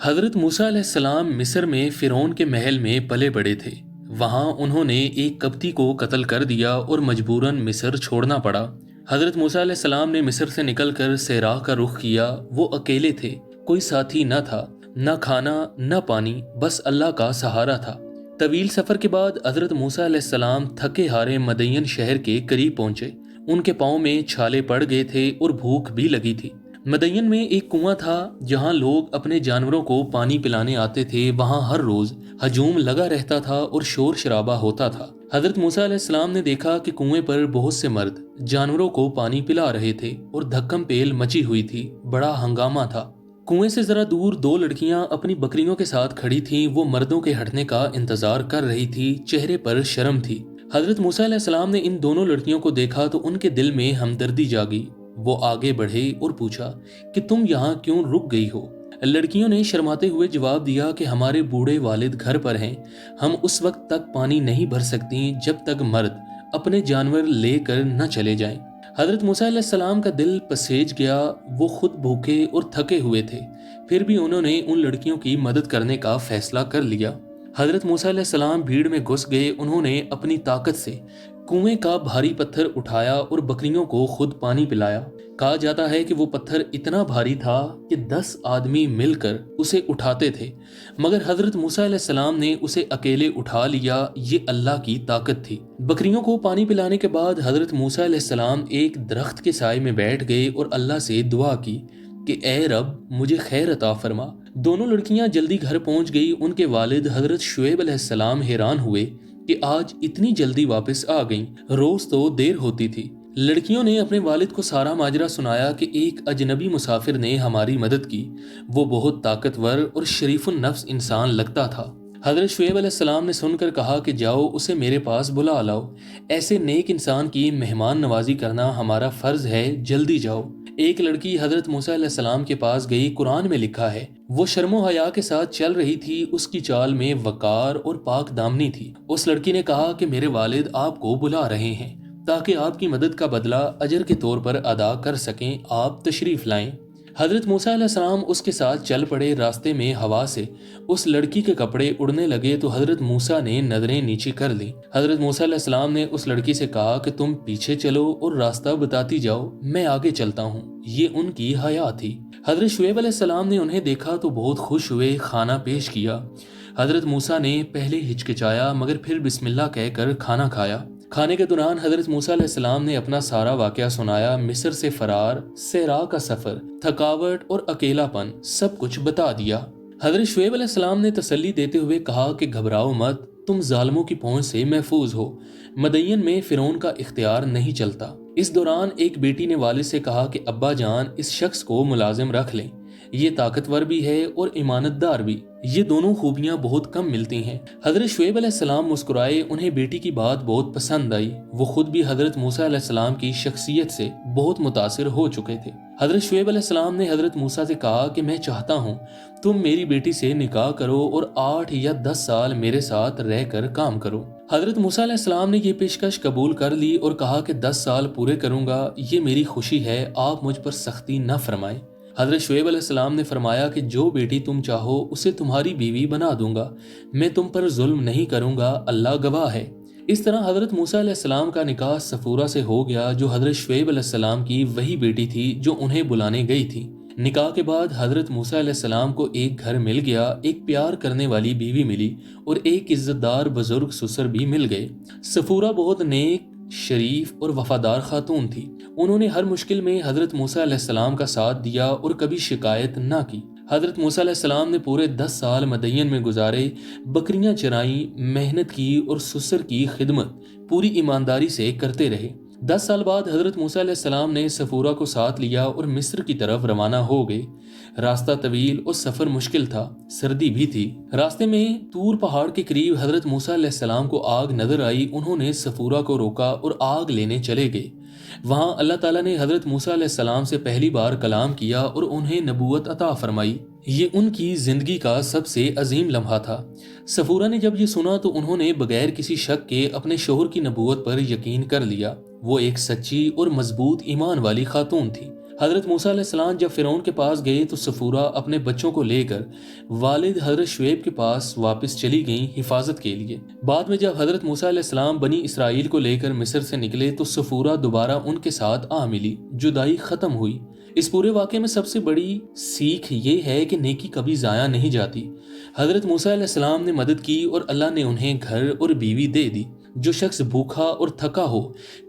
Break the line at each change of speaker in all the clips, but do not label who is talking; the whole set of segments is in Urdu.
حضرت موسیٰ علیہ السلام مصر میں فرعون کے محل میں پلے بڑے تھے۔ وہاں انہوں نے ایک قبطی کو قتل کر دیا اور مجبوراً مصر چھوڑنا پڑا۔ حضرت موسیٰ علیہ السلام نے مصر سے نکل کر صحرا کا رخ کیا۔ وہ اکیلے تھے، کوئی ساتھی نہ تھا، نہ کھانا نہ پانی، بس اللہ کا سہارا تھا۔ طویل سفر کے بعد حضرت موسیٰ علیہ السلام تھکے ہارے مدین شہر کے قریب پہنچے۔ ان کے پاؤں میں چھالے پڑ گئے تھے اور بھوک بھی لگی تھی۔ مدین میں ایک کنواں تھا جہاں لوگ اپنے جانوروں کو پانی پلانے آتے تھے۔ وہاں ہر روز ہجوم لگا رہتا تھا اور شور شرابہ ہوتا تھا۔ حضرت موسیٰ علیہ السلام نے دیکھا کہ کنویں پر بہت سے مرد جانوروں کو پانی پلا رہے تھے اور دھکم پیل مچی ہوئی تھی۔ بڑا ہنگامہ تھا۔ کنویں سے ذرا دور دو لڑکیاں اپنی بکریوں کے ساتھ کھڑی تھیں۔ وہ مردوں کے ہٹنے کا انتظار کر رہی تھی، چہرے پر شرم تھی۔ حضرت موسیٰ علیہ السلام نے ان دونوں لڑکیوں کو دیکھا تو ان کے دل میں ہمدردی جاگی۔ وہ آگے بڑھے اور پوچھا کہ تم یہاں کیوں رک گئی ہو؟ لڑکیوں نے شرماتے ہوئے جواب دیا کہ ہمارے بوڑھے والد گھر پر ہیں، ہم اس وقت تک پانی نہیں بھر سکتی جب تک مرد اپنے جانور لے کر نہ چلے جائیں۔ حضرت موسیٰ علیہ السلام کا دل پسیج گیا۔ وہ خود بھوکے اور تھکے ہوئے تھے، پھر بھی انہوں نے ان لڑکیوں کی مدد کرنے کا فیصلہ کر لیا۔ حضرت موسیٰ علیہ السلام بھیڑ میں گھس گئے۔ انہوں نے اپنی طاقت سے کنویں کا بھاری پتھر اٹھایا اور بکریوں کو خود پانی پلایا۔ کہا جاتا ہے کہ وہ پتھر اتنا بھاری تھا کہ 10 آدمی مل کر اسے اٹھاتے تھے، مگر حضرت موسیٰ علیہ السلام نے اسے اکیلے اٹھا لیا۔ یہ اللہ کی طاقت تھی۔ بکریوں کو پانی پلانے کے بعد حضرت موسیٰ علیہ السلام ایک درخت کے سائے میں بیٹھ گئے اور اللہ سے دعا کی کہ اے رب مجھے خیر عطا فرما۔ دونوں لڑکیاں جلدی گھر پہنچ گئی۔ ان کے والد حضرت شعیب علیہ السلام حیران ہوئے کہ آج اتنی جلدی واپس آ گئیں، روز تو دیر ہوتی تھی۔ لڑکیوں نے اپنے والد کو سارا ماجرا سنایا کہ ایک اجنبی مسافر نے ہماری مدد کی، وہ بہت طاقتور اور شریف النفس انسان لگتا تھا۔ حضرت شعیب علیہ السلام نے سن کر کہا کہ جاؤ اسے میرے پاس بلا لاؤ، ایسے نیک انسان کی مہمان نوازی کرنا ہمارا فرض ہے، جلدی جاؤ۔ ایک لڑکی حضرت موسیٰ علیہ السلام کے پاس گئی۔ قرآن میں لکھا ہے وہ شرم و حیا کے ساتھ چل رہی تھی، اس کی چال میں وقار اور پاک دامنی تھی۔ اس لڑکی نے کہا کہ میرے والد آپ کو بلا رہے ہیں تاکہ آپ کی مدد کا بدلہ اجر کے طور پر ادا کر سکیں، آپ تشریف لائیں۔ حضرت موسیٰ علیہ السلام اس کے ساتھ چل پڑے۔ راستے میں ہوا سے اس لڑکی کے کپڑے اڑنے لگے تو حضرت موسیٰ نے نظریں نیچی کر لیں۔ حضرت موسیٰ علیہ السلام نے اس لڑکی سے کہا کہ تم پیچھے چلو اور راستہ بتاتی جاؤ، میں آگے چلتا ہوں۔ یہ ان کی حیا تھی۔ حضرت شعیب علیہ السلام نے انہیں دیکھا تو بہت خوش ہوئے، کھانا پیش کیا۔ حضرت موسیٰ نے پہلے ہچکچایا مگر پھر بسم اللہ کہہ کر کھانا کھایا۔ کھانے کے دوران حضرت موسیٰ علیہ السلام نے اپنا سارا واقعہ سنایا، مصر سے فرار، صحرا کا سفر، تھکاوٹ اور اکیلا پن، سب کچھ بتا دیا۔ حضرت شعیب علیہ السلام نے تسلی دیتے ہوئے کہا کہ گھبراؤ مت، تم ظالموں کی پہنچ سے محفوظ ہو، مدین میں فرعون کا اختیار نہیں چلتا۔ اس دوران ایک بیٹی نے والد سے کہا کہ ابا جان اس شخص کو ملازم رکھ لیں، یہ طاقتور بھی ہے اور امانت دار بھی، یہ دونوں خوبیاں بہت کم ملتی ہیں۔ حضرت شعیب علیہ السلام مسکرائے، انہیں بیٹی کی بات بہت پسند آئی۔ وہ خود بھی حضرت موسیٰ علیہ السلام کی شخصیت سے بہت متاثر ہو چکے تھے۔ حضرت شعیب علیہ السلام نے حضرت موسیٰ سے کہا کہ میں چاہتا ہوں تم میری بیٹی سے نکاح کرو اور 8 یا 10 سال میرے ساتھ رہ کر کام کرو۔ حضرت موسیٰ علیہ السلام نے یہ پیشکش قبول کر لی اور کہا کہ 10 سال پورے کروں گا، یہ میری خوشی ہے، آپ مجھ پر سختی نہ فرمائیں۔ حضرت شعیب علیہ السلام نے فرمایا کہ جو بیٹی تم چاہو اسے تمہاری بیوی بنا دوں گا، میں تم پر ظلم نہیں کروں گا، اللہ گواہ ہے۔ اس طرح حضرت موسیٰ علیہ السلام کا نکاح صفورہ سے ہو گیا، جو حضرت شعیب علیہ السلام کی وہی بیٹی تھی جو انہیں بلانے گئی تھی۔ نکاح کے بعد حضرت موسیٰ علیہ السلام کو ایک گھر مل گیا، ایک پیار کرنے والی بیوی ملی اور ایک عزت دار بزرگ سسر بھی مل گئے۔ صفورہ بہت نیک، شریف اور وفادار خاتون تھی۔ انہوں نے ہر مشکل میں حضرت موسیٰ علیہ السلام کا ساتھ دیا اور کبھی شکایت نہ کی۔ حضرت موسیٰ علیہ السلام نے پورے 10 سال مدین میں گزارے، بکریاں چرائیں، محنت کی اور سسر کی خدمت پوری ایمانداری سے کرتے رہے۔ 10 سال بعد حضرت موسیٰ علیہ السلام نے صفورہ کو ساتھ لیا اور مصر کی طرف روانہ ہو گئے۔ راستہ طویل اور سفر مشکل تھا، سردی بھی تھی۔ راستے میں طور پہاڑ کے قریب حضرت موسیٰ علیہ السلام کو آگ نظر آئی۔ انہوں نے صفورہ کو روکا اور آگ لینے چلے گئے۔ وہاں اللہ تعالیٰ نے حضرت موسیٰ علیہ السلام سے پہلی بار کلام کیا اور انہیں نبوت عطا فرمائی۔ یہ ان کی زندگی کا سب سے عظیم لمحہ تھا۔ صفورہ نے جب یہ سنا تو انہوں نے بغیر کسی شک کے اپنے شوہر کی نبوت پر یقین کر لیا۔ وہ ایک سچی اور مضبوط ایمان والی خاتون تھی۔ حضرت موسیٰ علیہ السلام جب فرعون کے پاس گئے تو سفورہ اپنے بچوں کو لے کر والد حضرت شعیب کے پاس واپس چلی گئیں حفاظت کے لیے۔ بعد میں جب حضرت موسیٰ علیہ السلام بنی اسرائیل کو لے کر مصر سے نکلے تو سفورہ دوبارہ ان کے ساتھ آ ملی، جدائی ختم ہوئی۔ اس پورے واقعے میں سب سے بڑی سیکھ یہ ہے کہ نیکی کبھی ضائع نہیں جاتی۔ حضرت موسیٰ علیہ السلام نے مدد کی اور اللہ نے انہیں گھر اور بیوی دے دی۔ جو شخص بھوکا اور تھکا ہو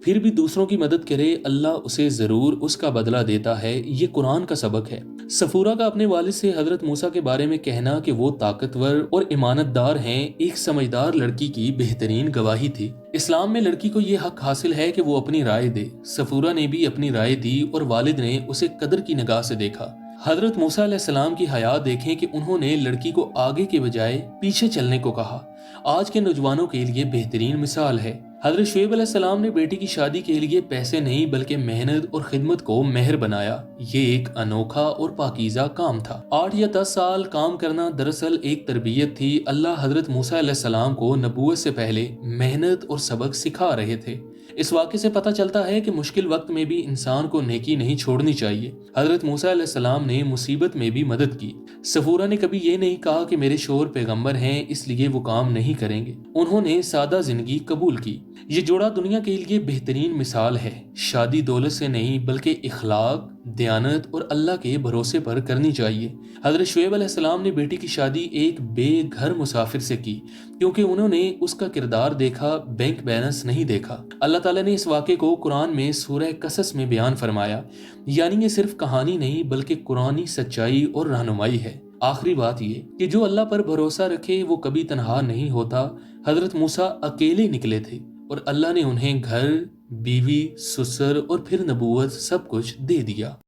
پھر بھی دوسروں کی مدد کرے، اللہ اسے ضرور اس کا بدلہ دیتا ہے۔ یہ قرآن کا سبق ہے۔ سفورہ کا اپنے والد سے حضرت موسیٰ کے بارے میں کہنا کہ وہ طاقتور اور امانت دار ہیں، ایک سمجھدار لڑکی کی بہترین گواہی تھی۔ اسلام میں لڑکی کو یہ حق حاصل ہے کہ وہ اپنی رائے دے۔ سفورہ نے بھی اپنی رائے دی اور والد نے اسے قدر کی نگاہ سے دیکھا۔ حضرت موسیٰ علیہ السلام کی حیات دیکھیں کہ انہوں نے لڑکی کو آگے کے بجائے پیچھے چلنے کو کہا۔ آج کے نوجوانوں کے لیے بہترین مثال ہے۔ حضرت شعیب علیہ السلام نے بیٹی کی شادی کے لیے پیسے نہیں بلکہ محنت اور خدمت کو مہر بنایا۔ یہ ایک انوکھا اور پاکیزہ کام تھا۔ 8 یا 10 سال کام کرنا دراصل ایک تربیت تھی۔ اللہ حضرت موسیٰ علیہ السلام کو نبوت سے پہلے محنت اور سبق سکھا رہے تھے۔ اس واقعے سے پتہ چلتا ہے کہ مشکل وقت میں بھی انسان کو نیکی نہیں چھوڑنی چاہیے۔ حضرت موسیٰ علیہ السلام نے مصیبت میں بھی مدد کی۔ سفورہ نے کبھی یہ نہیں کہا کہ میرے شوہر پیغمبر ہیں اس لیے وہ کام نہیں کریں گے۔ انہوں نے سادہ زندگی قبول کی۔ یہ جوڑا دنیا کے لیے بہترین مثال ہے۔ شادی دولت سے نہیں بلکہ اخلاق، دیانت اور اللہ کے بھروسے پر کرنی چاہیے۔ حضرت شعیب علیہ السلام نے بیٹی کی شادی ایک بے گھر مسافر سے کی کیونکہ انہوں نے اس کا کردار دیکھا، بینک بیلنس نہیں دیکھا۔ اللہ تعالیٰ نے اس واقعے کو قرآن میں سورہ قصص میں بیان فرمایا، یعنی یہ صرف کہانی نہیں بلکہ قرآنی سچائی اور رہنمائی ہے۔ آخری بات یہ کہ جو اللہ پر بھروسہ رکھے وہ کبھی تنہا نہیں ہوتا۔ حضرت موسیٰ اکیلے نکلے تھے اور اللہ نے انہیں گھر، بیوی، سسر اور پھر نبوت سب کچھ دے دیا۔